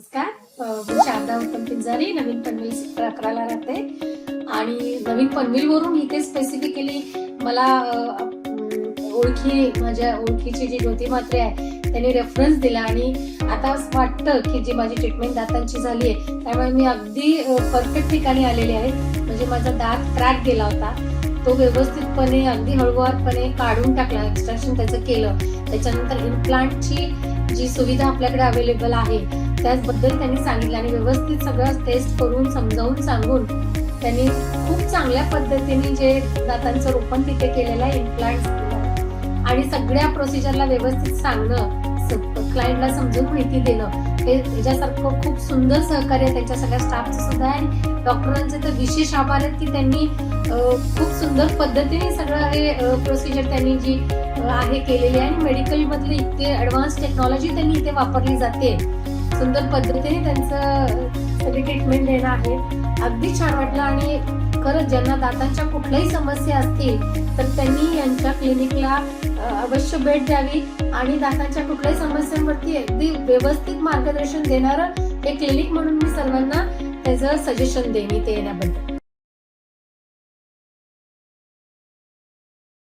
नमस्कार, मी शारदा उत्तम पिंजारी नवीन पनवेल सेक्टर 11 ला राहते आणि नवीन पनवेल वरून इथे स्पेसिफिकली मला माझ्या ओळखीची जी ज्योती म्हात्रे आहे त्यांनी रेफरन्स दिला आणि आता वाटतं की जी माझी ट्रीटमेंट दातांची झाली आहे त्यामुळे मी अगदी परफेक्ट ठिकाणी आलेली आहे. म्हणजे माझा दात क्रॅक गेला होता, तो व्यवस्थितपणे अगदी हळूवारपणे काढून टाकला, एक्स्ट्रॅक्शन त्याचं केलं. त्याच्यानंतर इम्प्लांटची जी सुविधा आपल्याकडे अवेलेबल आहे त्याचबद्दल त्यांनी सांगितलं आणि व्यवस्थित सगळं टेस्ट करून समजावून सांगून त्यांनी खूप चांगल्या पद्धतीने जे दातांचं रोपण तिथे केलेलं आहे, इम्प्लांट्स आणि सगळ्या प्रोसिजरला व्यवस्थित सांगणं, क्लायंटला समजून माहिती देणं, हे त्याच्यासारखं खूप सुंदर सहकार्य त्यांच्या सगळ्या स्टाफचं सुद्धा आहे. डॉक्टरांचे तर विशेष आभार आहेत की त्यांनी खूप सुंदर पद्धतीने सगळं हे प्रोसिजर त्यांनी जी आहे केलेली आहे आणि मेडिकल मधली इतके ऍडव्हान्स टेक्नॉलॉजी त्यांनी इथे वापरली जाते. सुंदर पद्धतीने त्यांचं सगळी ट्रीटमेंट देणं आहे. अगदी छान वाटलं आणि खरंच ज्यांना दातांच्या कुठल्याही समस्या असतील तर त्यांनी यांच्या क्लिनिकला अवश्य भेट द्यावी आणि दातांच्या कुठल्याही समस्यांवरती अगदी व्यवस्थित मार्गदर्शन देणारं हे क्लिनिक म्हणून मी सर्वांना त्याचं सजेशन देईन इथे येण्याबद्दल.